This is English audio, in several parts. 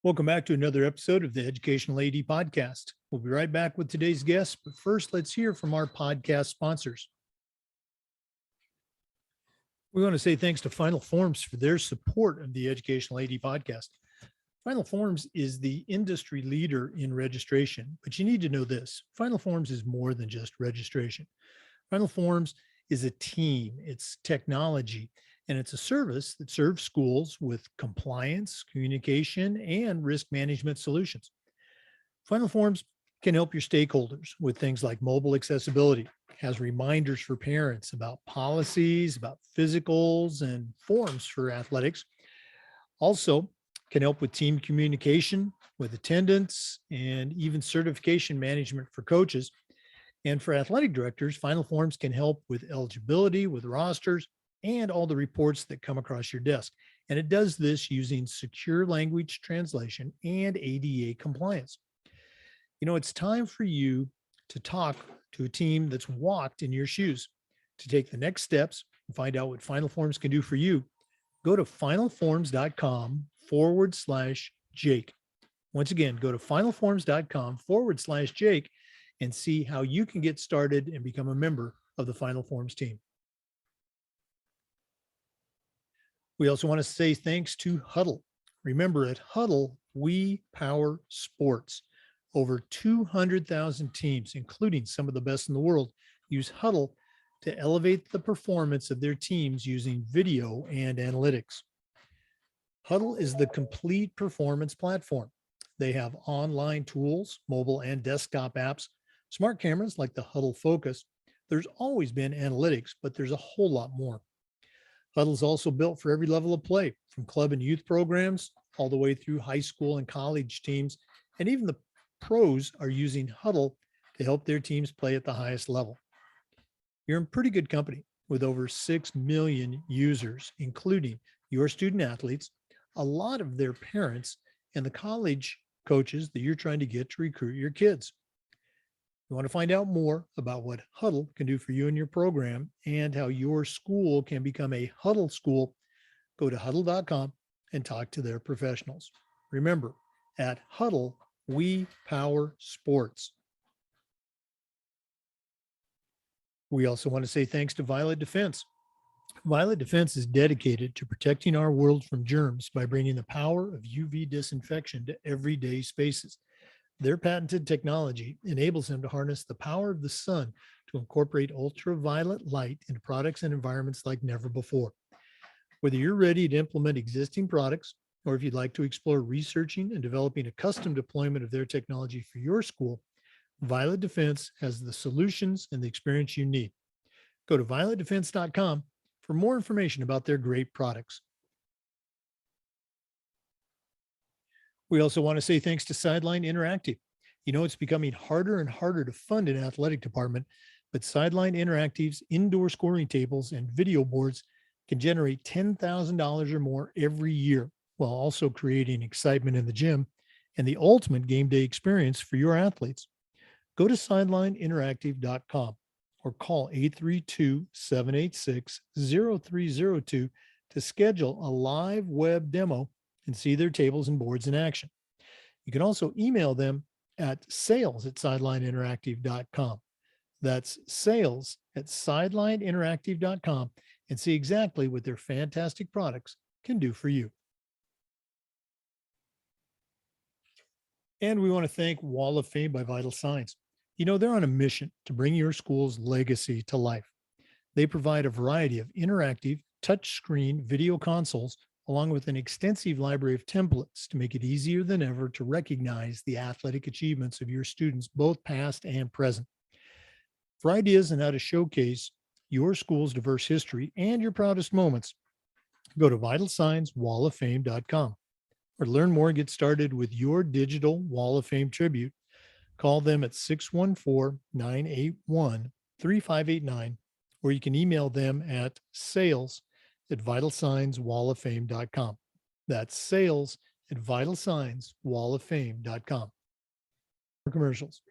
Welcome back to another episode of the Educational AD Podcast. We'll be right back with today's guest, but first, let's hear from our podcast sponsors. We want to say thanks to Final Forms for their support of the Educational AD Podcast. Final Forms is the industry leader in registration, but you need to know this. Final Forms is more than just registration. Final Forms is a team, it's technology, and it's a service that serves schools with compliance, communication, and risk management solutions. Final Forms can help your stakeholders with things like mobile accessibility, has reminders for parents about policies, about physicals, and forms for athletics. Also, can help with team communication, with attendance, and even certification management for coaches. And for athletic directors, Final Forms can help with eligibility, with rosters, and all the reports that come across your desk. And it does this using secure language translation and ADA compliance. You know, it's time for you to talk to a team that's walked in your shoes. To take the next steps and find out what Final Forms can do for you, go to finalforms.com/Jake. Once again, go to finalforms.com/Jake and see how you can get started and become a member of the Final Forms team. We also want to say thanks to Huddle. Remember, at Huddle, we power sports. Over 200,000 teams, including some of the best in the world, use Huddle to elevate the performance of their teams using video and analytics. Huddle is the complete performance platform. They have online tools, mobile and desktop apps, smart cameras like the Huddle Focus. There's always been analytics, but there's a whole lot more. Huddle's also built for every level of play, from club and youth programs all the way through high school and college teams, and even the pros are using Huddle to help their teams play at the highest level. You're in pretty good company with over 6 million users, including your student athletes, a lot of their parents, and the college coaches that you're trying to get to recruit your kids. You want to find out more about what Huddle can do for you and your program and how your school can become a Huddle school, go to huddle.com and talk to their professionals. Remember, at Huddle, we power sports. We also want to say thanks to Violet Defense. Violet Defense is dedicated to protecting our world from germs by bringing the power of UV disinfection to everyday spaces. Their patented technology enables them to harness the power of the sun to incorporate ultraviolet light into products and environments like never before. Whether you're ready to implement existing products, or if you'd like to explore researching and developing a custom deployment of their technology for your school, Violet Defense has the solutions and the experience you need. Go to violetdefense.com for more information about their great products. We also want to say thanks to Sideline Interactive. You know, it's becoming harder and harder to fund an athletic department, but Sideline Interactive's indoor scoring tables and video boards can generate $10,000 or more every year, while also creating excitement in the gym and the ultimate game day experience for your athletes. Go to sidelineinteractive.com or call 832-786-0302 to schedule a live web demo and see their tables and boards in action. You can also email them at sales@sidelineinteractive.com. That's sales@sidelineinteractive.com and see exactly what their fantastic products can do for you. And we want to thank Wall of Fame by Vital Signs. You know, they're on a mission to bring your school's legacy to life. They provide a variety of interactive touchscreen video consoles along with an extensive library of templates to make it easier than ever to recognize the athletic achievements of your students, both past and present. For ideas on how to showcase your school's diverse history and your proudest moments, go to vitalsignswalloffame.com. Or to learn more and get started with your digital Wall of Fame tribute, call them at 614-981-3589, or you can email them at sales@vitalsignswalloffame.com. That's sales@vitalsignswalloffame.com. For commercials.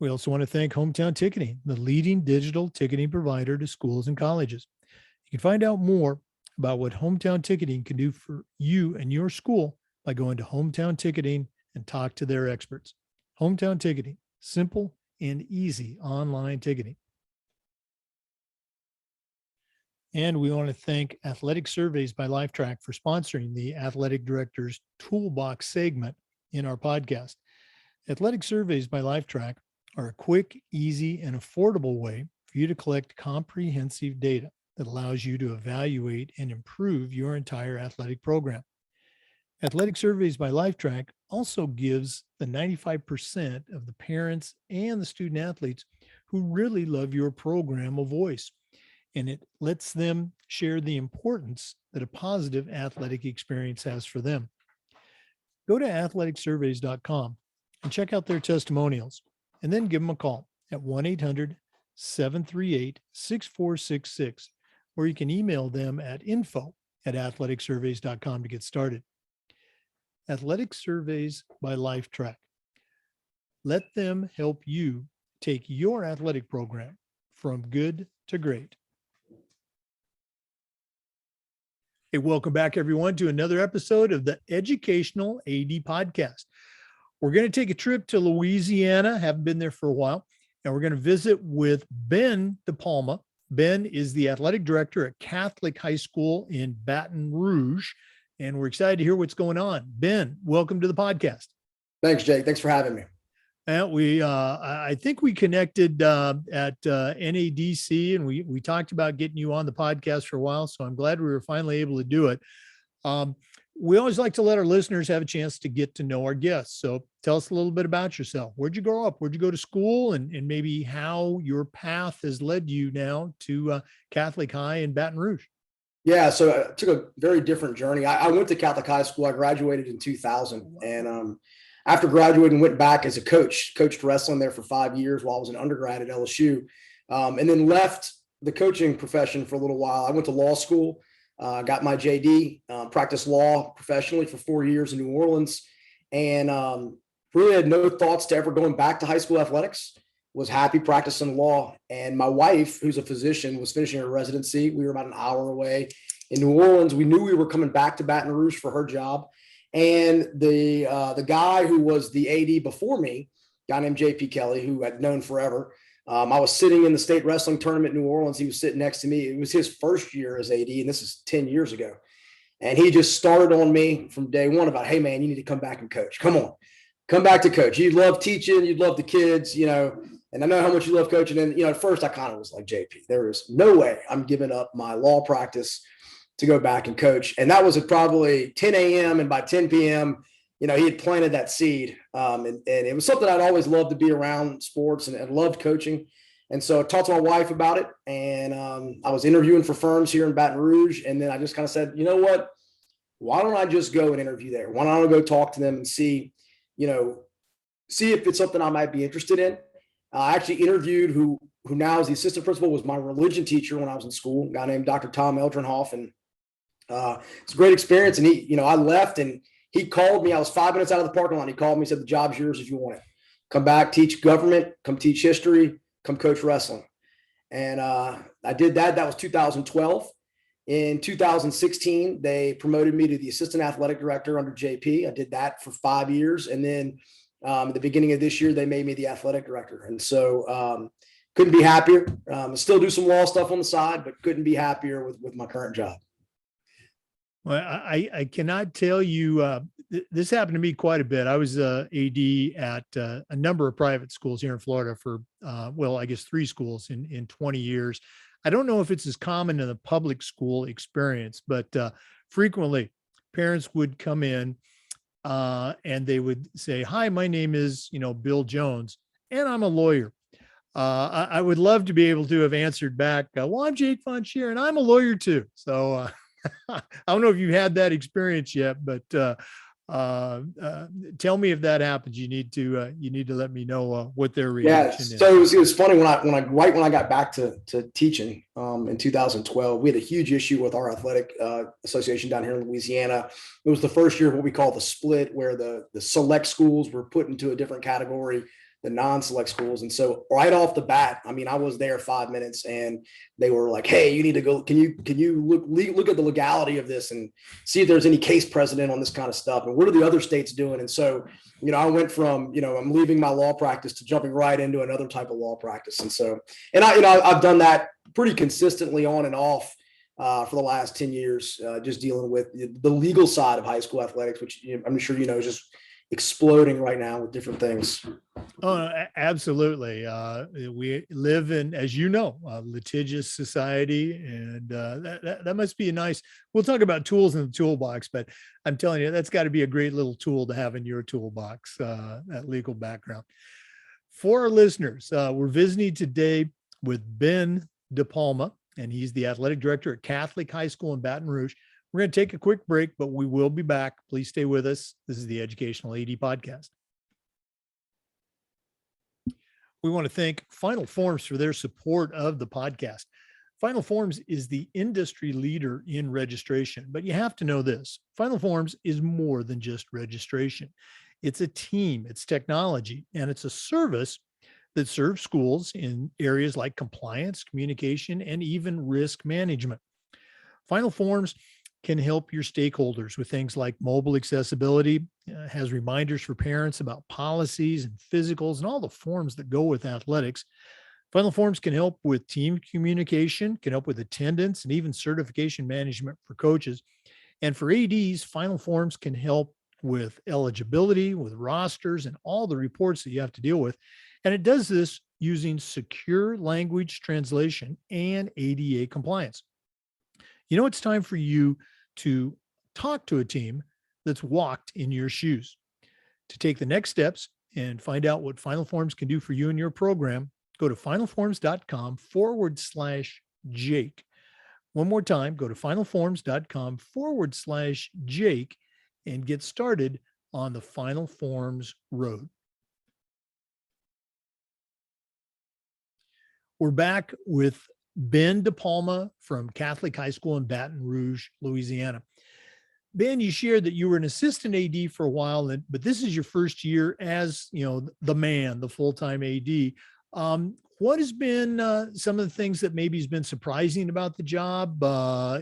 We also want to thank Hometown Ticketing, the leading digital ticketing provider to schools and colleges. You can find out more about what Hometown Ticketing can do for you and your school by going to Hometown Ticketing and talk to their experts. Hometown Ticketing, simple and easy online ticketing. And we want to thank Athletic Surveys by Lifetrack for sponsoring the Athletic Director's Toolbox segment in our podcast. Athletic Surveys by Lifetrack are a quick, easy, and affordable way for you to collect comprehensive data that allows you to evaluate and improve your entire athletic program. Athletic Surveys by Lifetrack also gives the 95% of the parents and the student athletes who really love your program a voice, and it lets them share the importance that a positive athletic experience has for them. Go to athleticsurveys.com and check out their testimonials, and then give them a call at 1-800-738-6466, or you can email them at info@athleticsurveys.com to get started. Athletic Surveys by Lifetrack. Let them help you take your athletic program from good to great. Hey, welcome back, everyone, to another episode of the Educational AD Podcast. We're going to take a trip to Louisiana. Haven't been there for a while. And we're going to visit with Ben DiPalma. Ben is the athletic director at Catholic High School in Baton Rouge. And we're excited to hear what's going on. Ben, welcome to the podcast. Thanks, Jake. Thanks for having me. I think we connected at NADC, and we talked about getting you on the podcast for a while. So I'm glad we were finally able to do it. We always like to let our listeners have a chance to get to know our guests. So tell us a little bit about yourself. Where'd you grow up? Where'd you go to school? And maybe how your path has led you now to Catholic High in Baton Rouge. Yeah, so I took a very different journey. I went to Catholic High School. I graduated in 2000. And after graduating, went back as a coached wrestling there for 5 years while I was an undergrad at LSU, and then left the coaching profession for a little while. I went to law school, got my JD, practiced law professionally for 4 years in New Orleans, and really had no thoughts to ever going back to high school athletics. Was happy practicing law. And my wife, who's a physician, was finishing her residency. We were about an hour away in New Orleans. We knew we were coming back to Baton Rouge for her job. And the guy who was the AD before me, a guy named JP Kelly, who I'd known forever, I was sitting in the state wrestling tournament in New Orleans. He was sitting next to me. It was his first year as AD, and this is 10 years ago. And he just started on me from day one about, hey, man, you need to come back and coach. Come on, come back to coach. You love teaching. You love the kids, and I know how much you love coaching. And, at first I kind of was like, JP, there is no way I'm giving up my law practice to go back and coach. And that was at probably 10 a.m. And by 10 p.m., he had planted that seed. And it was something I'd always loved to be around sports and loved coaching. And so I talked to my wife about it. And I was interviewing for firms here in Baton Rouge. And then I just kind of said, you know what? Why don't I just go and interview there? Why don't I go talk to them and see if it's something I might be interested in? I actually interviewed who now is the assistant principal, was my religion teacher when I was in school, a guy named Dr. Tom Eldrenhoff. And it's a great experience. And he, I left and he called me. I was 5 minutes out of the parking lot. He called me, said, the job's yours if you want it. Come back, teach government, come teach history, come coach wrestling. And I did that. That was 2012. In 2016, they promoted me to the assistant athletic director under JP. I did that for 5 years. And then at the beginning of this year, they made me the athletic director. And so couldn't be happier. Still do some law stuff on the side, but couldn't be happier with my current job. Well, I cannot tell you, this happened to me quite a bit. I was AD at a number of private schools here in Florida for, I guess 3 schools in 20 years. I don't know if it's as common in the public school experience, but frequently parents would come in and they would say, hi, my name is, Bill Jones, and I'm a lawyer. I would love to be able to have answered back, well, I'm Jake Von Schier, and I'm a lawyer too. So I don't know if you've had that experience yet, but tell me if that happens. You need to let me know what their reaction is. So it was funny when I got back to teaching in 2012, we had a huge issue with our athletic association down here in Louisiana. It was the first year of what we call the split, where the select schools were put into a different category. the non-select schools. And so right off the bat, I mean, I was there 5 minutes and they were like, hey, you need to go. Can you look at the legality of this and see if there's any case precedent on this kind of stuff? And what are the other states doing? And so, I went from, I'm leaving my law practice to jumping right into another type of law practice. And so, and I've done that pretty consistently on and off for the last 10 years, just dealing with the legal side of high school athletics, which I'm sure, is just exploding right now with different things. Oh, absolutely. We live in, as you know, a litigious society, and that must be a nice. We'll talk about tools in the toolbox, but I'm telling you, that's got to be a great little tool to have in your toolbox. That legal background. For our listeners, we're visiting today with Ben DiPalma, and he's the athletic director at Catholic High School in Baton Rouge. We're going to take a quick break, but we will be back. Please stay with us. This is the Educational AD Podcast. We want to thank Final Forms for their support of the podcast. Final Forms is the industry leader in registration, but you have to know this. Final Forms is more than just registration. It's a team, it's technology, and it's a service that serves schools in areas like compliance, communication, and even risk management. Final Forms can help your stakeholders with things like mobile accessibility, has reminders for parents about policies and physicals and all the forms that go with athletics. Final Forms can help with team communication, can help with attendance, and even certification management for coaches. And for ADs, Final Forms can help with eligibility, with rosters, and all the reports that you have to deal with. And it does this using secure language translation and ADA compliance. It's time for you to talk to a team that's walked in your shoes. To take the next steps and find out what Final Forms can do for you and your program, go to finalforms.com/Jake. One more time, go to finalforms.com/Jake and get started on the Final Forms road. We're back with Ben DiPalma from Catholic High School in Baton Rouge, Louisiana. Ben, you shared that you were an assistant AD for a while, but this is your first year as, the full-time AD. What has been some of the things that maybe has been surprising about the job?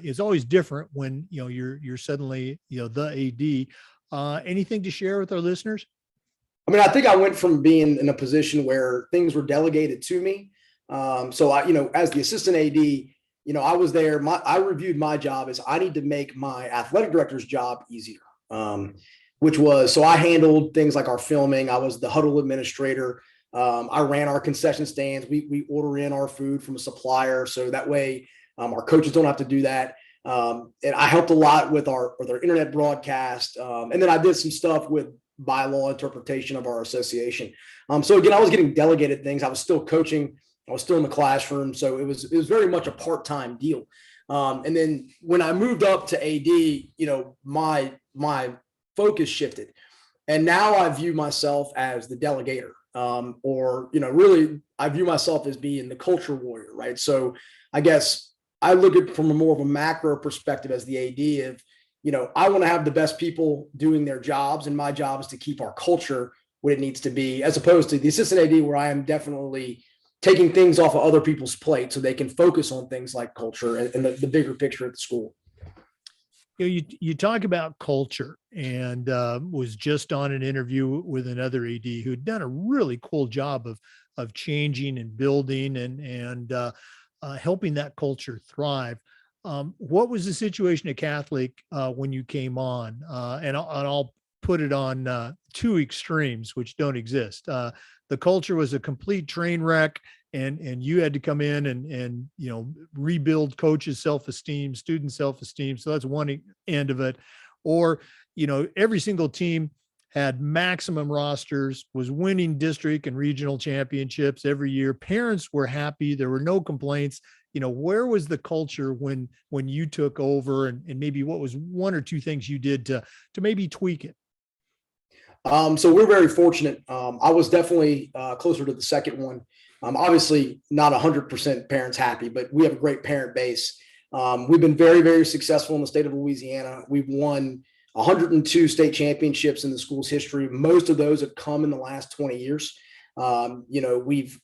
It's always different when, you're suddenly, the AD. Anything to share with our listeners? I mean, I think I went from being in a position where things were delegated to me. So I, as the assistant AD, I was there. I reviewed my job as I need to make my athletic director's job easier, which was, so I handled things like our filming. I was the huddle administrator. I ran our concession stands. We order in our food from a supplier. So that way our coaches don't have to do that. And I helped a lot with our internet broadcast. And then I did some stuff with bylaw interpretation of our association. So again, I was getting delegated things. I was still coaching. I was still in the classroom. So it was very much a part-time deal. And then when I moved up to AD, my focus shifted. And now I view myself as the delegator, really I view myself as being the culture warrior, right? So I guess I look at it from a more of a macro perspective as the AD of, I want to have the best people doing their jobs, and my job is to keep our culture what it needs to be, as opposed to the assistant AD where I am definitely taking things off of other people's plate so they can focus on things like culture and the bigger picture at the school. You talk about culture, and was just on an interview with another AD who'd done a really cool job of changing and building and helping that culture thrive. What was the situation at Catholic when you came on? And I'll put it on two extremes, which don't exist. The culture was a complete train wreck, and you had to come in and rebuild coaches' self-esteem, student self-esteem. So that's one end of it. Or, every single team had maximum rosters, was winning district and regional championships every year. Parents were happy. There were no complaints. Where was the culture when you took over, and maybe what was one or two things you did to maybe tweak it? So we're very fortunate. I was definitely closer to the second one. Obviously not 100% parents happy, but we have a great parent base. We've been very, very successful in the state of Louisiana. We've won 102 state championships in the school's history. Most of those have come in the last 20 years. We've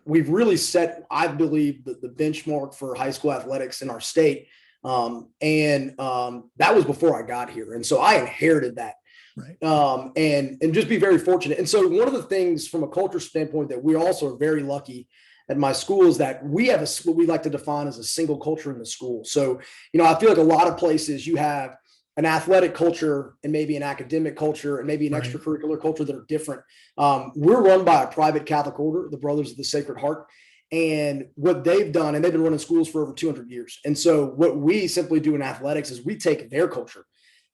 really set, I believe, the benchmark for high school athletics in our state. That was before I got here. And so I inherited that. Right. And just be very fortunate. And so one of the things from a culture standpoint that we also are very lucky at my school is that we have what we like to define as a single culture in the school. So, I feel like a lot of places you have an athletic culture and maybe an academic culture and maybe an extracurricular culture that are different. We're run by a private Catholic order, the Brothers of the Sacred Heart. And what they've done, and they've been running schools for over 200 years. And so what we simply do in athletics is we take their culture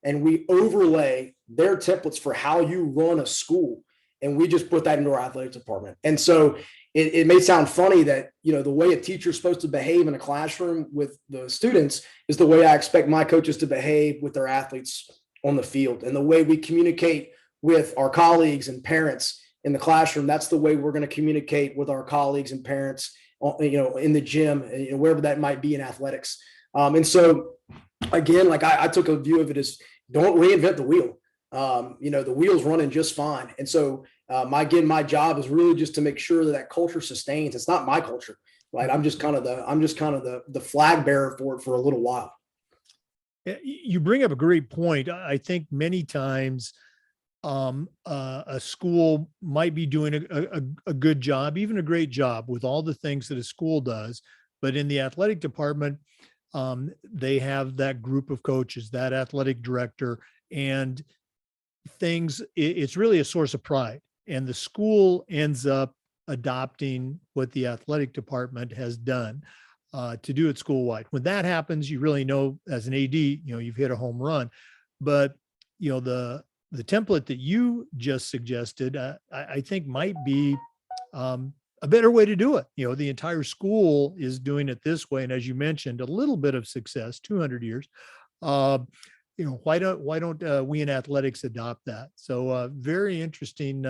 and we overlay their templates for how you run a school. And we just put that into our athletics department. And so it may sound funny that, the way a teacher is supposed to behave in a classroom with the students is the way I expect my coaches to behave with their athletes on the field. And the way we communicate with our colleagues and parents in the classroom, that's the way we're going to communicate with our colleagues and parents, in the gym, wherever that might be in athletics. And so, again, like I took a view of it as don't reinvent the wheel. The wheel's running just fine. And so, my job is really just to make sure that culture sustains. It's not my culture, right? I'm just kind of the flag bearer for it for a little while. You bring up a great point. I think many times a school might be doing a good job, even a great job with all the things that a school does. But in the athletic department, they have that group of coaches, that athletic director, and it's really a source of pride. And the school ends up adopting what the athletic department has done to do it school-wide. When that happens, you really know as an AD, you've hit a home run. But, the template that you just suggested, I think might be a better way to do it. The entire school is doing it this way. And as you mentioned, a little bit of success, 200 years. Why don't we in athletics adopt that? So very interesting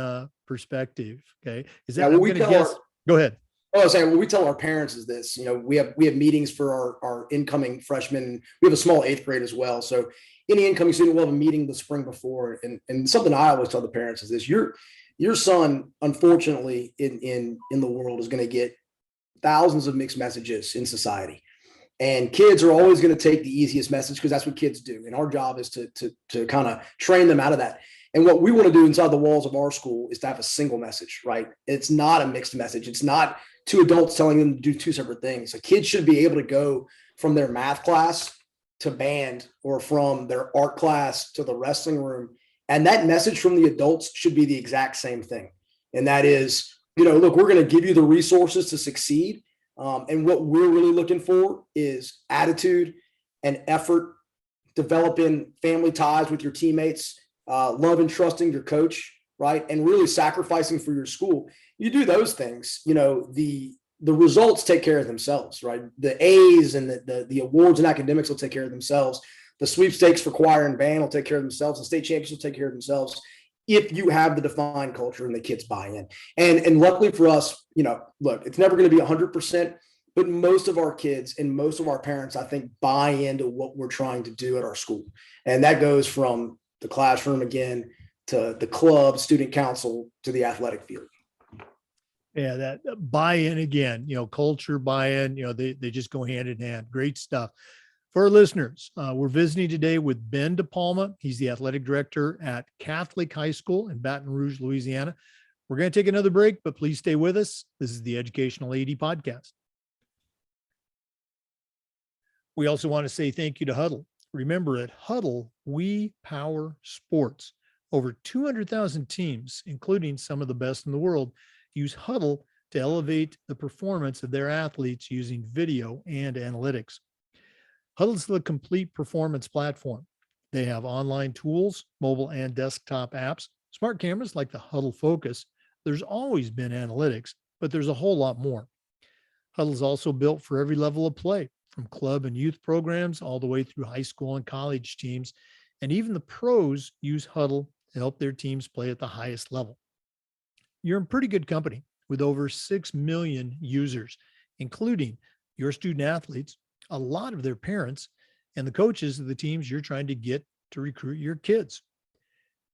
perspective. Okay. Is that, go ahead. Oh, I was saying, what we tell our parents is this, we have meetings for our incoming freshmen. We have a small 8th grade as well. So any incoming student will have a meeting the spring before. And something I always tell the parents is this: your son, unfortunately, in the world is going to get thousands of mixed messages in society. And kids are always going to take the easiest message because that's what kids do. And our job is to kind of train them out of that. And what we want to do inside the walls of our school is to have a single message, right? It's not a mixed message. It's not two adults telling them to do two separate things. A kid should be able to go from their math class to band or from their art class to the wrestling room. And that message from the adults should be the exact same thing. And that is, look, we're going to give you the resources to succeed. And what we're really looking for is attitude and effort, developing family ties with your teammates, love and trusting your coach, right? And really sacrificing for your school. You do those things, the results take care of themselves, right? The A's and the awards and academics will take care of themselves. The sweepstakes for choir and band will take care of themselves. The state champions will take care of themselves if you have the defined culture and the kids buy in. And luckily for us, look, it's never going to be 100%, but most of our kids and most of our parents, I think, buy into what we're trying to do at our school. And that goes from the classroom, again, to the club, student council, to the athletic field. Yeah, that buy-in again, culture buy-in, they just go hand in hand. Great stuff. For our listeners, we're visiting today with Ben DiPalma. He's the athletic director at Catholic High School in Baton Rouge, Louisiana. We're going to take another break, but please stay with us. This is the Educational AD Podcast. We also want to say thank you to Huddle. Remember, at Huddle, we power sports. Over 200,000 teams, including some of the best in the world, use Huddle to elevate the performance of their athletes using video and analytics. Huddle's the complete performance platform. They have online tools, mobile and desktop apps, smart cameras like the Huddle Focus. There's always been analytics, but there's a whole lot more. Huddle's also built for every level of play, from club and youth programs all the way through high school and college teams. And even the pros use Huddle to help their teams play at the highest level. You're in pretty good company with over 6 million users, including your student athletes, a lot of their parents, and the coaches of the teams you're trying to get to recruit your kids.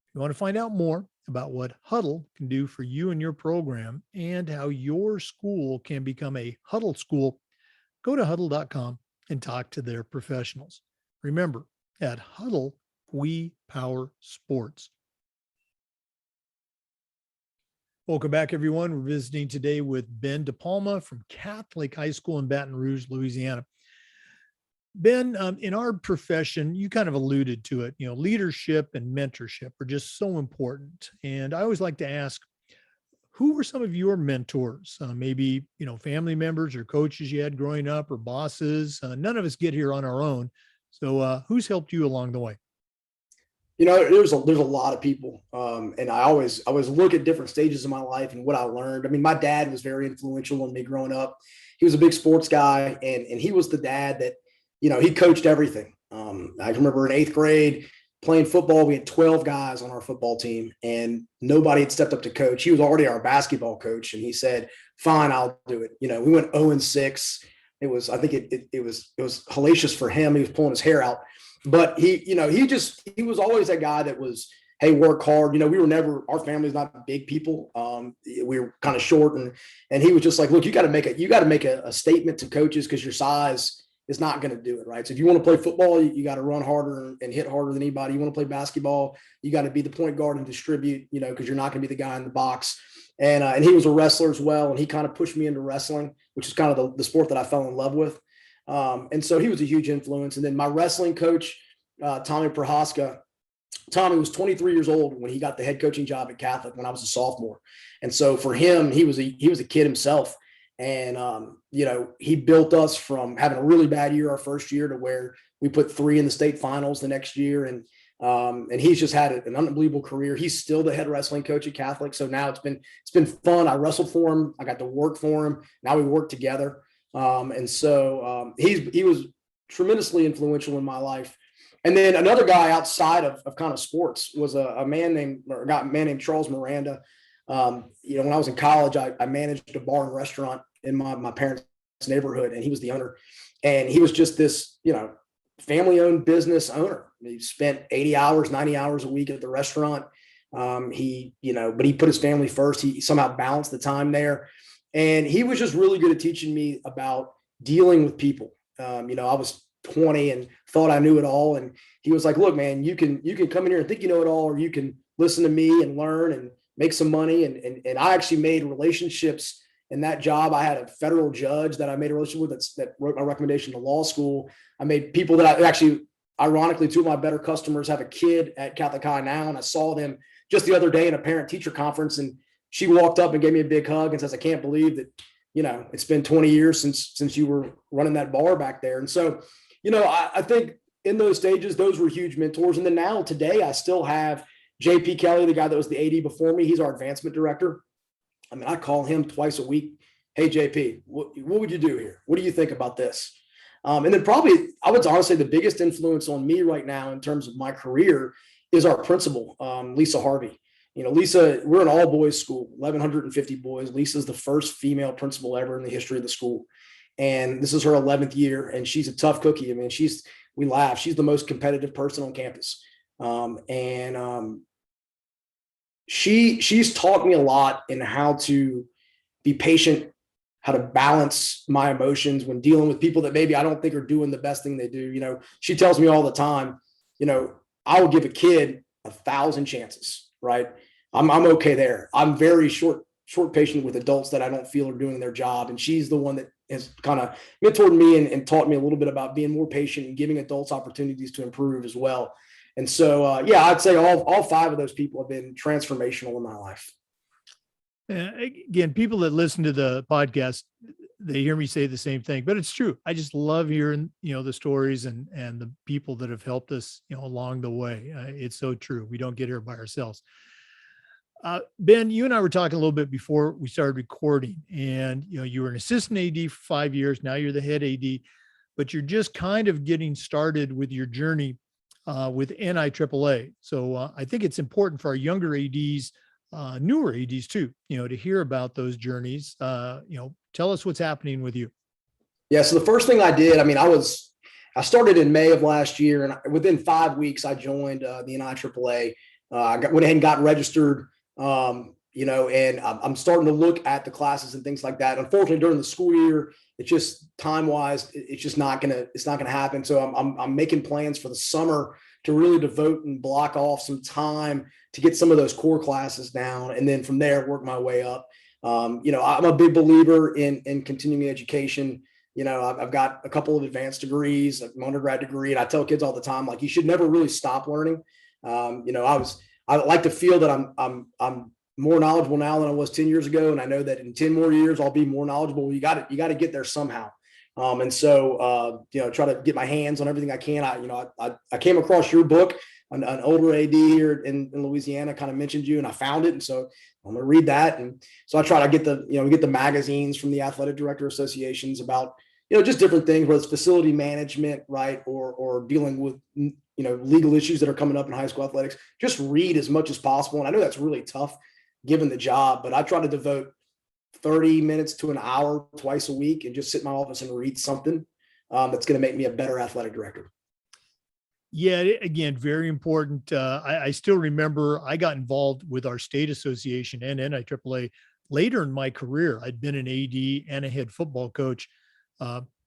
If you want to find out more about what Huddle can do for you and your program and how your school can become a Huddle school, go to huddle.com and talk to their professionals. Remember, at Huddle, we power sports. Welcome back, everyone. We're visiting today with Ben DiPalma from Catholic High School in Baton Rouge, Louisiana. Ben, in our profession, you kind of alluded to it, leadership and mentorship are just so important. And I always like to ask, who were some of your mentors? Maybe, family members or coaches you had growing up or bosses. None of us get here on our own. So who's helped you along the way? There's a lot of people. And I always look at different stages of my life and what I learned. I mean, my dad was very influential in me growing up. He was a big sports guy, and he was the dad that, he coached everything. I remember in 8th grade playing football, we had 12 guys on our football team and nobody had stepped up to coach. He was already our basketball coach. And he said, fine, I'll do it. We went 0-6. It was hellacious for him. He was pulling his hair out, but he was always that guy that was, hey, work hard. We were never, our family's not big people. We were kind of short, and he was just like, look, you got to make a statement to coaches because your size is not going to do it. Right. So if you want to play football, you got to run harder and hit harder than anybody. You want to play basketball, you got to be the point guard and distribute, because you're not going to be the guy in the box. And he was a wrestler as well. And he kind of pushed me into wrestling, which is kind of the sport that I fell in love with. And so he was a huge influence. And then my wrestling coach, Tommy Prohaska, Tommy was 23 years old when he got the head coaching job at Catholic when I was a sophomore. And so for him, he was a kid himself. And, he built us from having a really bad year our first year to where we put 3 in the state finals the next year. And he's just had an unbelievable career. He's still the head wrestling coach at Catholic. So now it's been fun. I wrestled for him. I got to work for him. Now we work together. And so he was tremendously influential in my life. And then another guy outside of kind of sports was a man named Charles Miranda. When I was in college, I managed a bar and restaurant in my parents' neighborhood, and he was the owner. And he was just this, family-owned business owner. He spent 80 hours, 90 hours a week at the restaurant. But he put his family first. He somehow balanced the time there. And he was just really good at teaching me about dealing with people. I was 20 and thought I knew it all. And he was like, look, man, you can come in here and think you know it all, or you can listen to me and learn and make some money. And I actually made relationships in that job. I had a federal judge that I made a relationship with that wrote my recommendation to law school. I made people that I actually, ironically, 2 of my better customers have a kid at Catholic High now. And I saw them just the other day in a parent teacher conference, and she walked up and gave me a big hug and says, I can't believe that, it's been 20 years since you were running that bar back there. And so, I think in those stages, those were huge mentors. And then now today, I still have JP Kelly, the guy that was the AD before me. He's our advancement director. I mean, I call him twice a week. Hey, JP, what would you do here? What do you think about this? And then probably, I would honestly say the biggest influence on me right now in terms of my career is our principal, Lisa Harvey. Lisa, we're an all boys school, 1,150 boys. Lisa's the first female principal ever in the history of the school. And this is her 11th year, and she's a tough cookie. I mean, we laugh. She's the most competitive person on campus. She's taught me a lot in how to be patient, how to balance my emotions when dealing with people that maybe I don't think are doing the best thing they do. She tells me all the time, I will give a kid 1,000 chances, right? I'm okay there. I'm very short patient with adults that I don't feel are doing their job. And she's the one that has kind of mentored me and taught me a little bit about being more patient and giving adults opportunities to improve as well. And so, I'd say all 5 of those people have been transformational in my life. Again, people that listen to the podcast, they hear me say the same thing, but it's true. I just love hearing, the stories and the people that have helped us, along the way. It's so true. We don't get here by ourselves. Ben, you and I were talking a little bit before we started recording, and, you were an assistant AD for 5 years. Now you're the head AD, but you're just kind of getting started with your journey with NIAAA. So I think it's important for our younger ADs, newer ADs too, to hear about those journeys. Tell us what's happening with you. Yeah. So the first thing I did, I started in May of last year, and within 5 weeks I joined the NIAAA. I went ahead and got registered. And I'm starting to look at the classes and things like that. Unfortunately, during the school year, it's just time wise, it's just not gonna happen. So I'm making plans for the summer to really devote and block off some time to get some of those core classes down, and then from there work my way up. I'm a big believer in continuing education. I've got a couple of advanced degrees, an undergrad degree, and I tell kids all the time, like, you should never really stop learning. I like to feel that I'm more knowledgeable now than I was 10 years ago. And I know that in 10 more years, I'll be more knowledgeable. You got to get there somehow. Try to get my hands on everything I can. I came across your book, an older AD here in Louisiana kind of mentioned you, and I found it. And so I'm going to read that. And so I try to get the magazines from the athletic director associations about, just different things, whether it's facility management, right. Or dealing with, legal issues that are coming up in high school athletics. Just read as much as possible. And I know that's really tough given the job, but I try to devote 30 minutes to an hour twice a week and just sit in my office and read something that's going to make me a better athletic director. Yeah, again, very important. I still remember I got involved with our state association and NIAAA later in my career. I'd been an AD and a head football coach,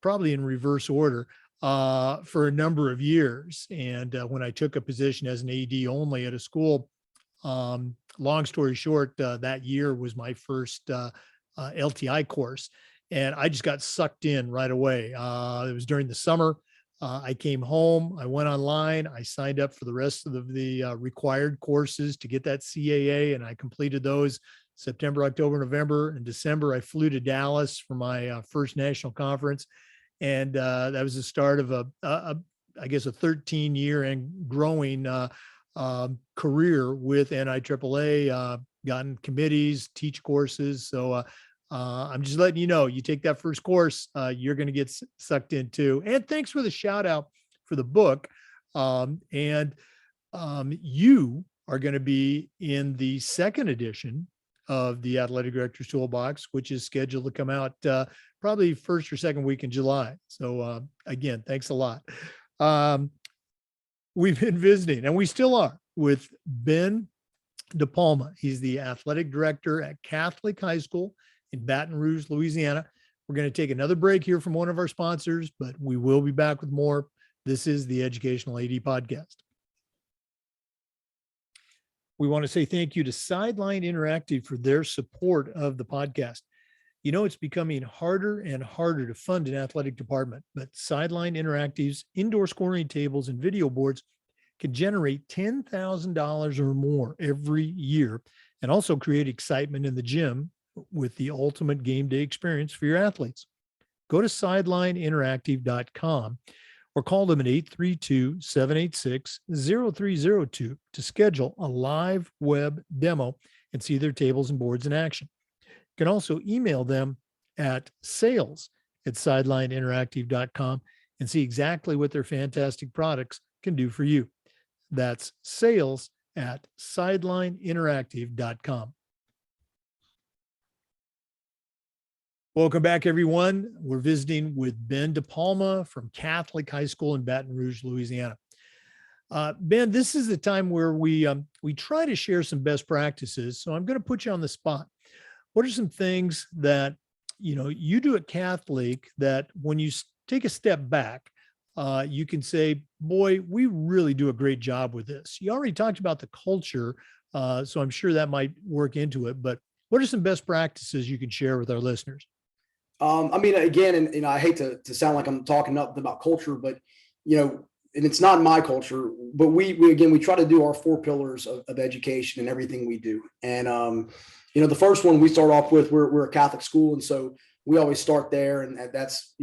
probably in reverse order, for a number of years. And when I took a position as an AD only at a school, long story short, that year was my first LTI course, and I just got sucked in right away. It was during the summer. I came home, I went online, I signed up for the rest of the required courses to get that CAA, and I completed those September, October, November. In December, I flew to Dallas for my first national conference, and that was the start of I guess a 13-year and growing career with NIAAA, gotten committees, teach courses. So I'm just letting you know, you take that first course, you're going to get sucked into. And thanks for the shout out for the book. You are going to be in the second edition of the Athletic Director's Toolbox, which is scheduled to come out probably first or second week in July. So again, thanks a lot. We've been visiting, and we still are, with Ben DiPalma. He's the athletic director at Catholic High School in Baton Rouge, Louisiana. We're going to take another break here from one of our sponsors, but we will be back with more. This is the Educational AD Podcast. We want to say thank you to Sideline Interactive for their support of the podcast. It's becoming harder and harder to fund an athletic department, but Sideline Interactive's indoor scoring tables and video boards can generate $10,000 or more every year, and also create excitement in the gym with the ultimate game day experience for your athletes. Go to sidelineinteractive.com or call them at 832-786-0302 to schedule a live web demo and see their tables and boards in action. You can also email them at sales@sidelineinteractive.com and see exactly what their fantastic products can do for you. That's sales@sidelineinteractive.com. Welcome back, everyone. We're visiting with Ben DiPalma from Catholic High School in Baton Rouge, Louisiana. Ben, this is the time where we try to share some best practices. So I'm going to put you on the spot. What are some things that you do at Catholic that when you take a step back, you can say, boy, we really do a great job with this? You already talked about the culture, so I'm sure that might work into it, but what are some best practices you can share with our listeners? Again, and I hate to sound like I'm talking up about culture, but, and it's not my culture, but we try to do our 4 pillars of education in everything we do. And, the first one we start off with, we're a Catholic school. And so we always start there, and that's,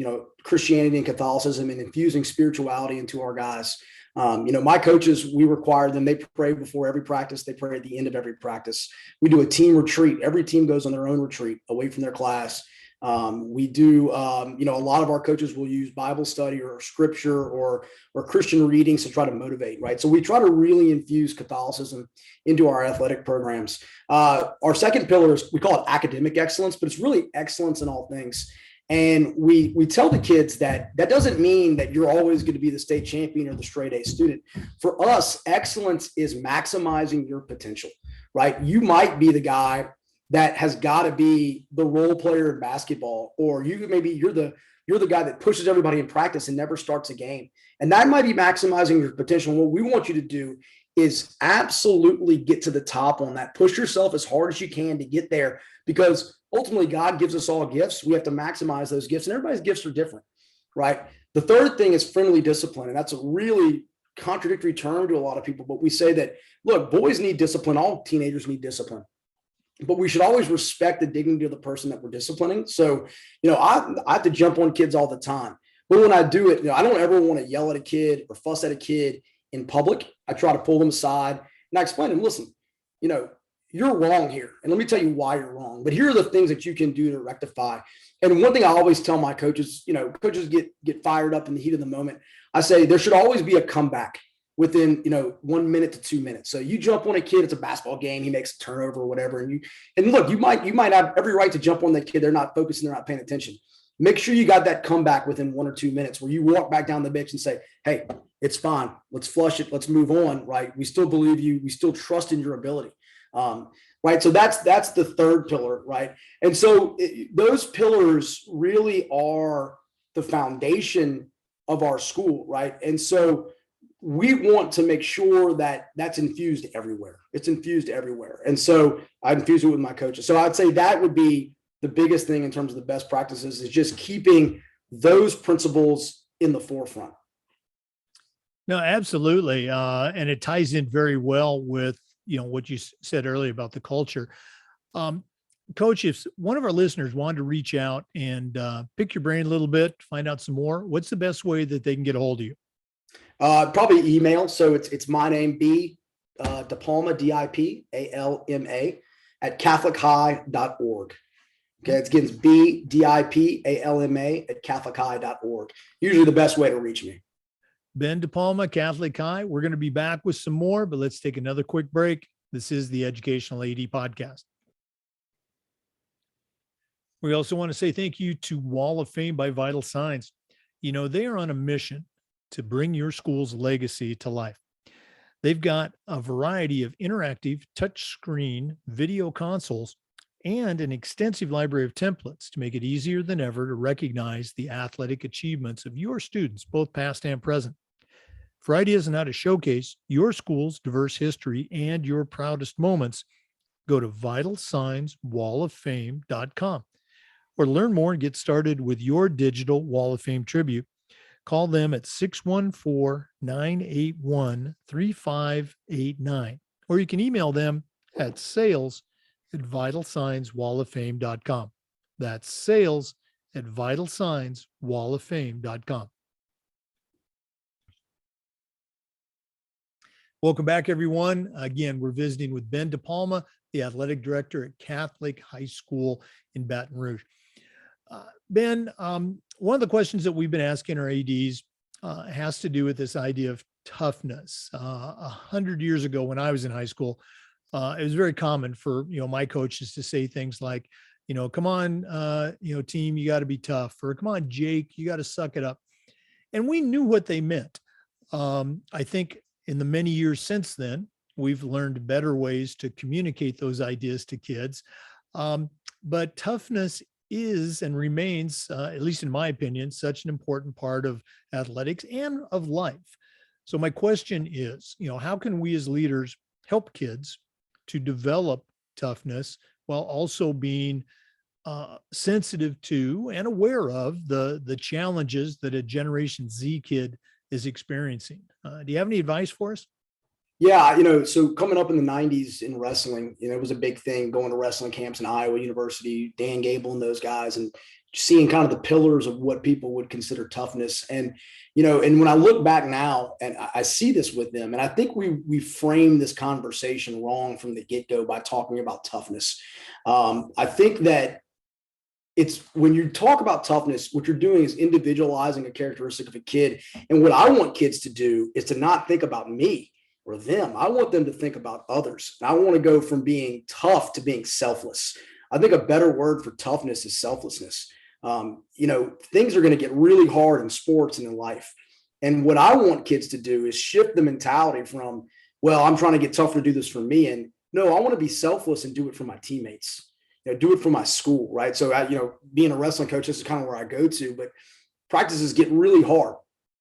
Christianity and Catholicism, and infusing spirituality into our guys. My coaches, we require them, they pray before every practice. They pray at the end of every practice. We do a team retreat. Every team goes on their own retreat away from their class. We do, a lot of our coaches will use Bible study or scripture or Christian readings to try to motivate, right? So we try to really infuse Catholicism into our athletic programs. Our second pillar is, we call it academic excellence, but it's really excellence in all things. And we tell the kids that doesn't mean that you're always going to be the state champion or the straight A student. For us, excellence is maximizing your potential. right? You might be the guy that has got to be the role player in basketball, or you're the guy that pushes everybody in practice and never starts a game. And that might be maximizing your potential. What we want you to do is absolutely get to the top on that. Push yourself as hard as you can to get there, because ultimately God gives us all gifts. We have to maximize those gifts, and everybody's gifts are different, right? The third thing is friendly discipline. And that's a really contradictory term to a lot of people, but we say that, look, boys need discipline. All teenagers need discipline, but we should always respect the dignity of the person that we're disciplining. So, I have to jump on kids all the time, but when I do it, I don't ever want to yell at a kid or fuss at a kid in public. I try to pull them aside and I explain to them, listen, you're wrong here. And let me tell you why you're wrong, but here are the things that you can do to rectify. And one thing I always tell my coaches, coaches get fired up in the heat of the moment. I say there should always be a comeback within 1 minute to 2 minutes. So you jump on a kid, it's a basketball game, he makes a turnover or whatever, and look, you might have every right to jump on that kid. They're not focusing, they're not paying attention. Make sure you got that comeback within 1 or 2 minutes where you walk back down the bench and say, hey, it's fine, let's flush it, let's move on, right? We still believe you, we still trust in your ability. Right. So that's the third pillar. Right. And so those pillars really are the foundation of our school. Right. And so we want to make sure that that's infused everywhere. It's infused everywhere. And so I infuse it with my coaches. So I'd say that would be the biggest thing in terms of the best practices, is just keeping those principles in the forefront. No, absolutely. And it ties in very well with, what you said earlier about the culture. Coach, if one of our listeners wanted to reach out and pick your brain a little bit, find out some more, what's the best way that they can get a hold of you? Probably email. So it's my name, B DiPalma, DIPALMA at CatholicHigh.org. Okay, it's B DIPALMA at CatholicHigh.org. Usually the best way to reach me. Ben DiPalma, Catholic High. We're going to be back with some more, but let's take another quick break. This is the Educational AD Podcast. We also want to say thank you to Wall of Fame by Vital Signs. They are on a mission to bring your school's legacy to life. They've got a variety of interactive touchscreen video consoles and an extensive library of templates to make it easier than ever to recognize the athletic achievements of your students, both past and present. For ideas on how to showcase your school's diverse history and your proudest moments, go to vitalsignswalloffame.com or learn more and get started with your digital Wall of Fame tribute. Call them at 614-981-3589, or you can email them at sales@vitalsignswalloffame.com. That's sales@vitalsignswalloffame.com. Welcome back, everyone. Again, we're visiting with Ben DiPalma, the athletic director at Catholic High School in Baton Rouge. Ben, one of the questions that we've been asking our ADs has to do with this idea of toughness. 100 years ago, when I was in high school, it was very common for, my coaches to say things like, come on, team, you got to be tough, or come on, Jake, you got to suck it up. And we knew what they meant. I think in the many years since then, we've learned better ways to communicate those ideas to kids. But toughness is and remains, at least in my opinion, such an important part of athletics and of life. So my question is, how can we as leaders help kids to develop toughness while also being sensitive to and aware of the challenges that a Generation Z kid is experiencing? Do you have any advice for us? Yeah, so coming up in the 90s in wrestling, it was a big thing, going to wrestling camps in Iowa University, Dan Gable and those guys, and seeing kind of the pillars of what people would consider toughness. And, and when I look back now and I see this with them, and I think we framed this conversation wrong from the get-go by talking about toughness. I think that it's when you talk about toughness, what you're doing is individualizing a characteristic of a kid. And what I want kids to do is to not think about me or them. I want them to think about others. And I want to go from being tough to being selfless. I think a better word for toughness is selflessness. Things are going to get really hard in sports and in life. And what I want kids to do is shift the mentality from, well, I'm trying to get tougher to do this for me, and No, I want to be selfless and do it for my teammates, do it for my school. Right. So, being a wrestling coach, this is kind of where I go to, but practices get really hard.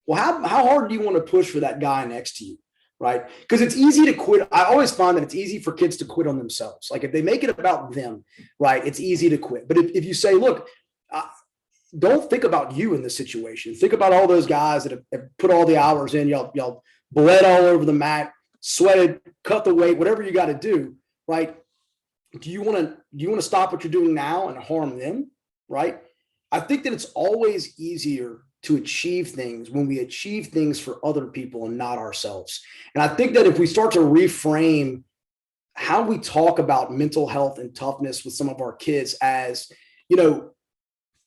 Well, how hard do you want to push for that guy next to you? Right. Because it's easy to quit. I always find that it's easy for kids to quit on themselves. Like if they make it about them, right, it's easy to quit. But if you say, look, don't think about you in this situation. Think about all those guys that have put all the hours in. Y'all bled all over the mat, sweated, cut the weight, whatever you got to do, right? Do you want to stop what you're doing now and harm them, right? I think that it's always easier to achieve things when we achieve things for other people and not ourselves. And I think that if we start to reframe how we talk about mental health and toughness with some of our kids as,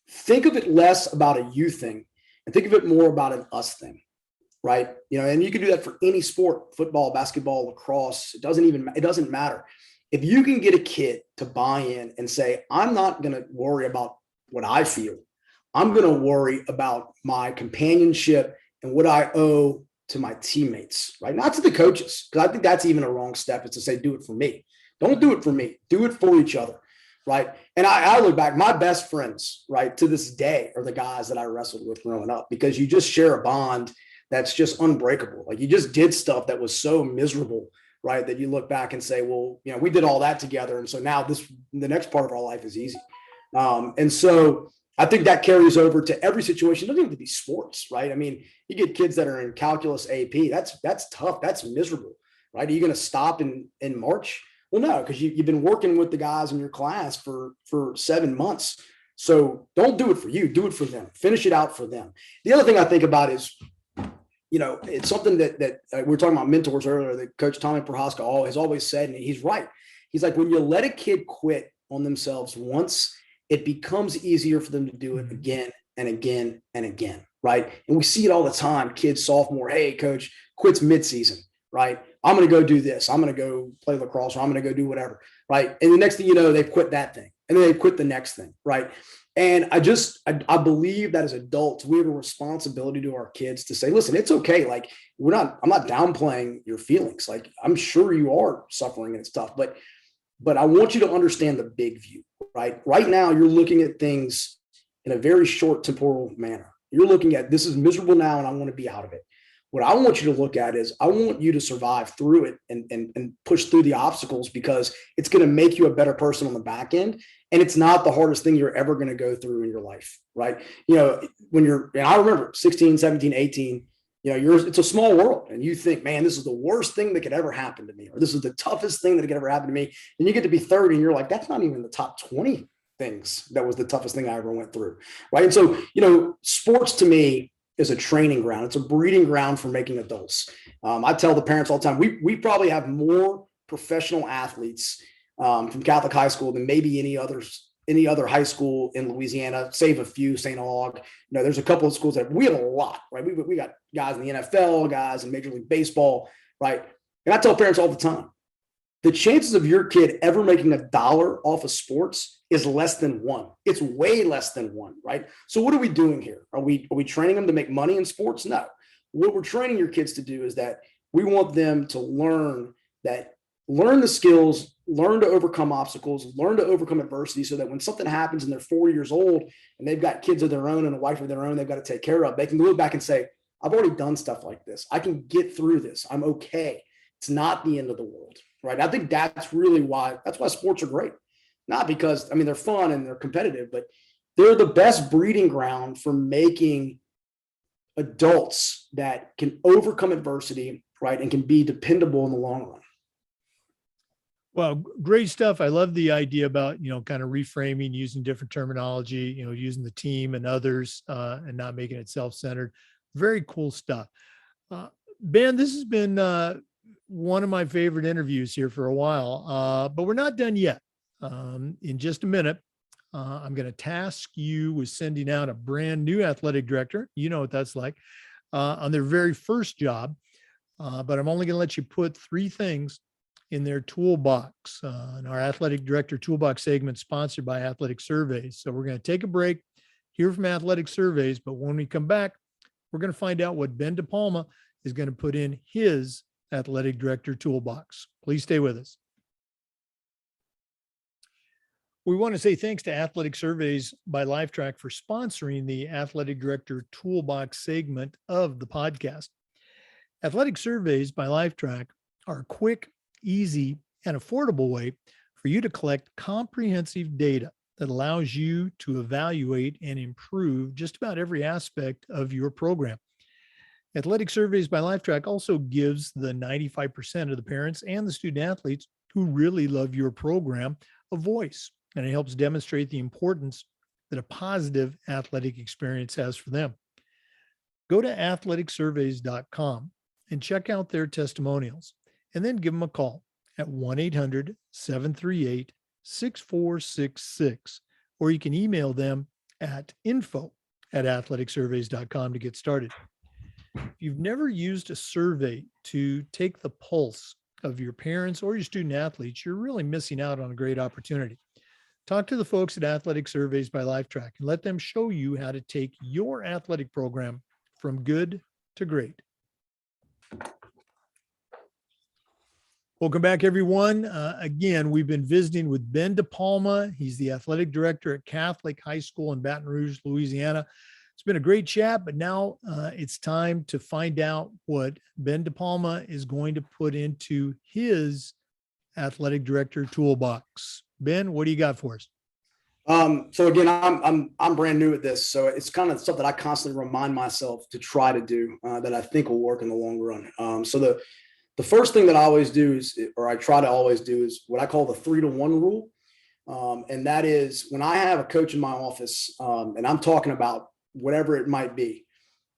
think of it less about a you thing and think of it more about an us thing, right? And you can do that for any sport, football, basketball, lacrosse. It doesn't matter. If you can get a kid to buy in and say, I'm not going to worry about what I feel. I'm going to worry about my companionship and what I owe to my teammates, right? Not to the coaches, because I think that's even a wrong step, is to say, do it for me. Don't do it for me. Do it for each other, right? And I look back, my best friends, right, to this day are the guys that I wrestled with growing up, because you just share a bond that's just unbreakable. Like you just did stuff that was so miserable, right, that you look back and say, well, we did all that together. And so now the next part of our life is easy. And so I think that carries over to every situation. It doesn't even have to be sports, right? I mean, you get kids that are in calculus AP. That's tough. That's miserable, right? Are you going to stop in March? Well, no, because you've been working with the guys in your class for 7 months. So don't do it for you. Do it for them. Finish it out for them. The other thing I think about is, it's something that we were talking about mentors earlier that Coach Tommy Prohaska has always said, and he's right. He's like, when you let a kid quit on themselves once, it becomes easier for them to do it again and again and again, right? And we see it all the time. Kids, sophomore, hey, coach, quits midseason, right? I'm going to go do this. I'm going to go play lacrosse, or I'm going to go do whatever, right? And the next thing you know, they've quit that thing, and then they quit the next thing, right? And I believe that as adults, we have a responsibility to our kids to say, listen, it's okay. Like I'm not downplaying your feelings. Like I'm sure you are suffering and stuff, but I want you to understand the big view, right? Right now, you're looking at things in a very short temporal manner. You're looking at, this is miserable now and I want to be out of it. What I want you to look at is, I want you to survive through it and push through the obstacles, because it's going to make you a better person on the back end. And it's not the hardest thing you're ever going to go through in your life, right? And I remember 16, 17, 18, it's a small world, and you think, man, this is the worst thing that could ever happen to me, or this is the toughest thing that could ever happen to me. And you get to be 30 and you're like, that's not even the top 20 things that was the toughest thing I ever went through, right? And so, sports to me is a training ground. It's a breeding ground for making adults. I tell the parents all the time, we probably have more professional athletes from Catholic high school than maybe any other high school in Louisiana, save a few, St. Aug. There's a couple of schools that we have a lot, right? We got guys in the NFL, guys in Major League Baseball, right? And I tell parents all the time, the chances of your kid ever making $1 off of sports is less than 1. It's way less than 1, right? So what are we doing here? Are we training them to make money in sports? No. What we're training your kids to do is that we want them to learn the skills, learn to overcome obstacles, learn to overcome adversity, so that when something happens and they're 4 years old and they've got kids of their own and a wife of their own they've got to take care of, they can look back and say, I've already done stuff like this. I can get through this. I'm okay. It's not the end of the world, right? I think that's why sports are great. Not because, they're fun and they're competitive, but they're the best breeding ground for making adults that can overcome adversity, right? And can be dependable in the long run. Well, great stuff. I love the idea about, kind of reframing, using different terminology, using the team and others, and not making it self-centered. Very cool stuff. Ben, this has been one of my favorite interviews here for a while, but we're not done yet. In just a minute, I'm going to task you with sending out a brand new athletic director. You know what that's like, on their very first job. But I'm only going to let you put 3 things in their toolbox. And our athletic director toolbox segment sponsored by Athletic Surveys. So we're going to take a break, hear from Athletic Surveys, but when we come back, we're going to find out what Ben DiPalma is going to put in his athletic director toolbox. Please stay with us. We want to say thanks to Athletic Surveys by Lifetrack for sponsoring the Athletic Director Toolbox segment of the podcast. Athletic Surveys by Lifetrack are a quick, easy, and affordable way for you to collect comprehensive data that allows you to evaluate and improve just about every aspect of your program. Athletic Surveys by Lifetrack also gives the 95% of the parents and the student athletes who really love your program a voice, and it helps demonstrate the importance that a positive athletic experience has for them. Go to athleticsurveys.com and check out their testimonials, and then give them a call at 1-800-738-6466, or you can email them at info@athleticsurveys.com to get started. If you've never used a survey to take the pulse of your parents or your student athletes, you're really missing out on a great opportunity. Talk to the folks at Athletic Surveys by Lifetrack and let them show you how to take your athletic program from good to great. Welcome back, everyone. Again, we've been visiting with Ben DiPalma. He's the athletic director at Catholic High School in Baton Rouge, Louisiana. It's been a great chat, but now it's time to find out what Ben DiPalma is going to put into his athletic director toolbox. Ben, what do you got for us? So again, I'm brand new at this, so it's kind of stuff that I constantly remind myself to try to do that I think will work in the long run. So the first thing that I always do is, or I try to always do, is what I call the 3-to-1 rule. And that is when I have a coach in my office, and I'm talking about whatever it might be.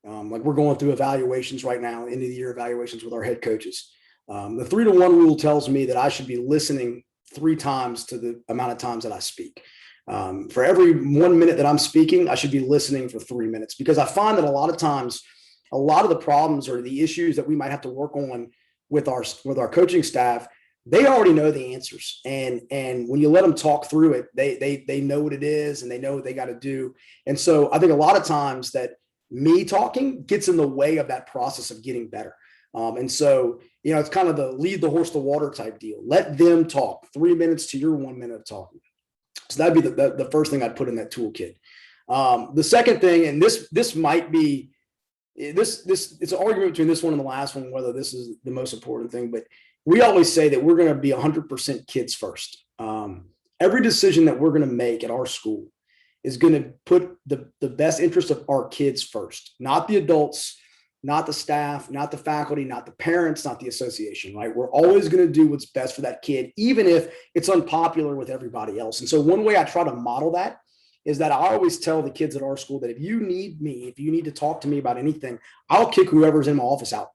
Like we're going through evaluations right now, end of the year evaluations with our head coaches. The 3-to-1 rule tells me that I should be listening 3 times to the amount of times that I speak. For every 1 minute that I'm speaking, I should be listening for 3 minutes, because I find that a lot of times, a lot of the problems or the issues that we might have to work on with our coaching staff, they already know the answers. And when you let them talk through it, they know what it is and they know what they got to do. And so I think a lot of times that me talking gets in the way of that process of getting better. And so, it's kind of the lead the horse to water type deal. Let them talk 3 minutes to your 1 minute of talking. So that'd be the first thing I'd put in that toolkit. The second thing, and this might be, it's an argument between this one and the last one, whether this is the most important thing, but we always say that we're going to be 100% kids first. Every decision that we're going to make at our school is going to put the best interest of our kids first, not the adults, not the staff, not the faculty, not the parents, not the association, right? We're always going to do what's best for that kid, even if it's unpopular with everybody else. And so one way I try to model that is that I always tell the kids at our school that if you need me, if you need to talk to me about anything, I'll kick whoever's in my office out.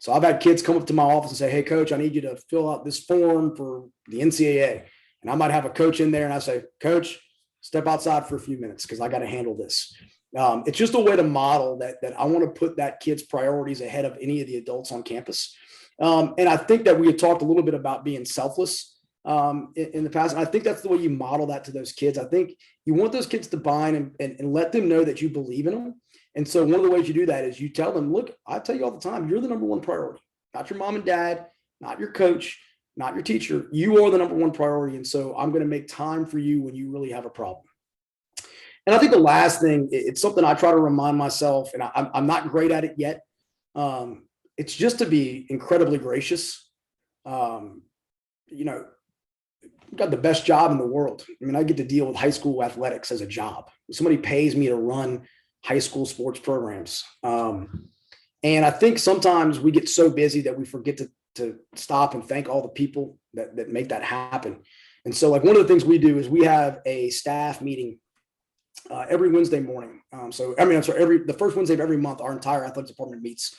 So I've had kids come up to my office and say, "Hey, coach, I need you to fill out this form for the NCAA." And I might have a coach in there and I say, "Coach, step outside for a few minutes because I got to handle this." It's just a way to model that I want to put that kid's priorities ahead of any of the adults on campus. And I think that we had talked a little bit about being selfless in the past. And I think that's the way you model that to those kids. I think you want those kids to buy in and let them know that you believe in them. And so one of the ways you do that is you tell them, "Look, I tell you all the time, you're the number one priority, not your mom and dad, not your coach, not your teacher. You are the number one priority. And so I'm going to make time for you when you really have a problem." And I think the last thing, it's something I try to remind myself, and I'm not great at it yet. It's just to be incredibly gracious. I've got the best job in the world. I mean, I get to deal with high school athletics as a job. Somebody pays me to run high school sports programs. And I think sometimes we get so busy that we forget to stop and thank all the people that make that happen. And so like one of the things we do is we have a staff meeting every Wednesday morning. The first Wednesday of every month, our entire athletics department meets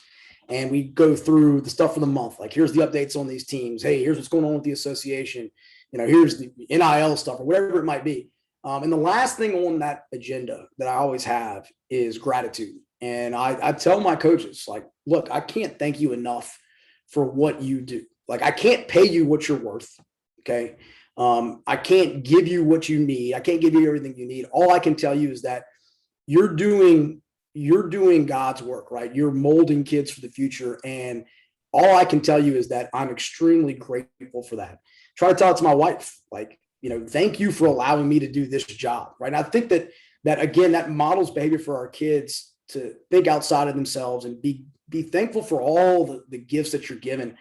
and we go through the stuff for the month. Like, here's the updates on these teams. Hey, here's what's going on with the association. Here's the NIL stuff or whatever it might be. And the last thing on that agenda that I always have is gratitude. And I tell my coaches, like, look, I can't thank you enough for what you do. Like, I can't pay you what you're worth. Okay. I can't give you what you need. I can't give you everything you need. All I can tell you is that you're doing God's work, right? You're molding kids for the future. And all I can tell you is that I'm extremely grateful for that. Try to tell it to my wife. Like, thank you for allowing me to do this job. Right. And I think that again, that models behavior for our kids to think outside of themselves and be thankful for all the gifts that you're given.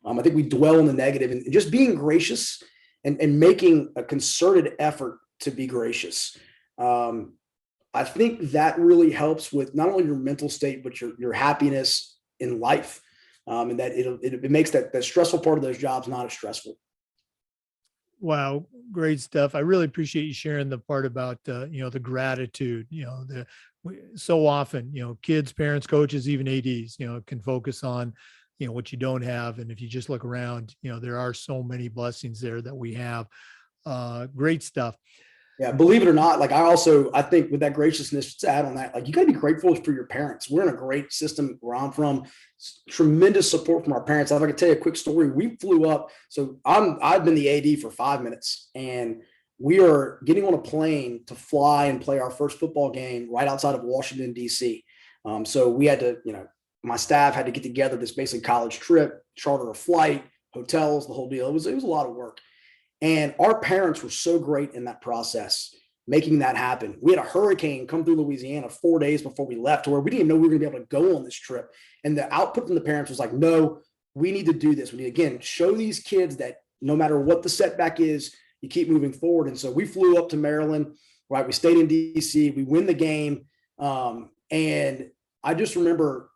I think we dwell on the negative, and just being gracious and making a concerted effort to be gracious. I think that really helps with not only your mental state, but your happiness in life. And that it makes that stressful part of those jobs not as stressful. Wow, great stuff. I really appreciate you sharing the part about the gratitude. So often, kids, parents, coaches, even ADs, can focus on what you don't have, and if you just look around, there are so many blessings there that we have. Great stuff. Yeah, believe it or not, like I think with that graciousness, to add on that, like you got to be grateful for your parents. We're in a great system where I'm from. Tremendous support from our parents. If I could tell you a quick story, we flew up. So I've been the AD for 5 minutes, and we are getting on a plane to fly and play our first football game right outside of Washington, D.C. So we had to, my staff had to get together this basically college trip, charter a flight, hotels, the whole deal. It was a lot of work. And our parents were so great in that process, making that happen. We had a hurricane come through Louisiana 4 days before we left, to where we didn't even know we were going to be able to go on this trip. And the output from the parents was like, no, we need to do this. We need, again, show these kids that no matter what the setback is, you keep moving forward. And so we flew up to Maryland, right? We stayed in DC, we win the game. And I just remember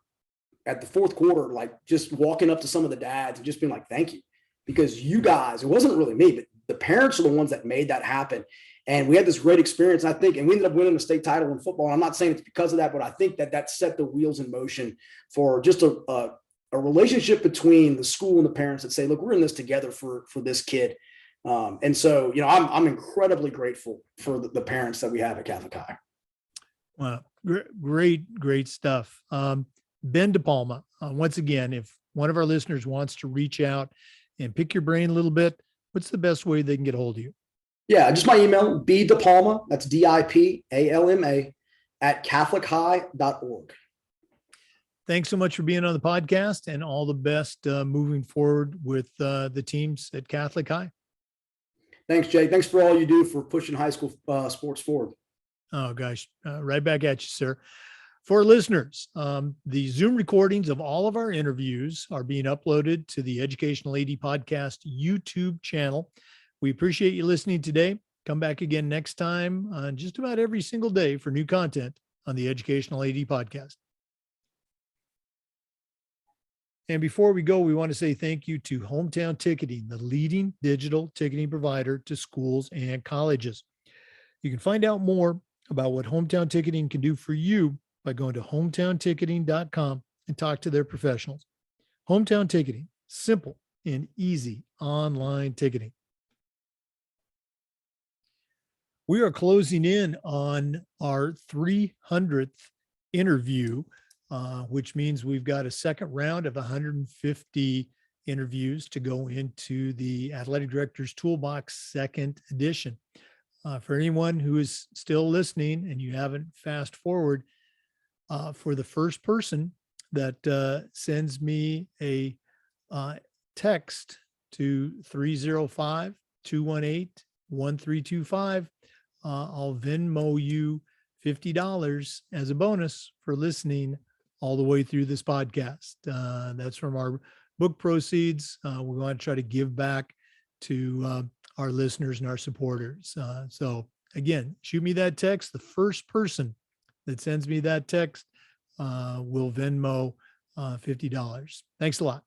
at the fourth quarter, like just walking up to some of the dads and just being like, thank you. Because you guys, it wasn't really me, but the parents are the ones that made that happen. And we had this great experience, I think, and we ended up winning the state title in football. And I'm not saying it's because of that, but I think that set the wheels in motion for just a relationship between the school and the parents that say, look, we're in this together for this kid. And so, I'm incredibly grateful for the parents that we have at Catholic High. Wow. Great stuff. Ben DiPalma, once again, if one of our listeners wants to reach out and pick your brain a little bit, what's the best way they can get a hold of you? Yeah, just my email, bdipalma, that's DIPALMA @catholichigh.org. Thanks so much for being on the podcast, and all the best moving forward with the teams at Catholic High. Thanks, Jay. Thanks for all you do for pushing high school sports forward. Oh, gosh. Right back at you, sir. For listeners, the Zoom recordings of all of our interviews are being uploaded to the Educational AD Podcast YouTube channel. We appreciate you listening today. Come back again next time on just about every single day for new content on the Educational AD Podcast. And before we go, we want to say thank you to Hometown Ticketing, the leading digital ticketing provider to schools and colleges. You can find out more about what Hometown Ticketing can do for you by going to hometownticketing.com and talk to their professionals. Hometown Ticketing, simple and easy online ticketing. We are closing in on our 300th interview, which means we've got a second round of 150 interviews to go into the Athletic Directors Toolbox second edition. For anyone who is still listening and you haven't fast forward, for the first person that sends me a text to 305-218-1325, I'll Venmo you $50 as a bonus for listening all the way through this podcast. That's from our book proceeds. We want to try to give back to our listeners and our supporters. So again, shoot me that text. The first person that sends me that text will Venmo $50. Thanks a lot.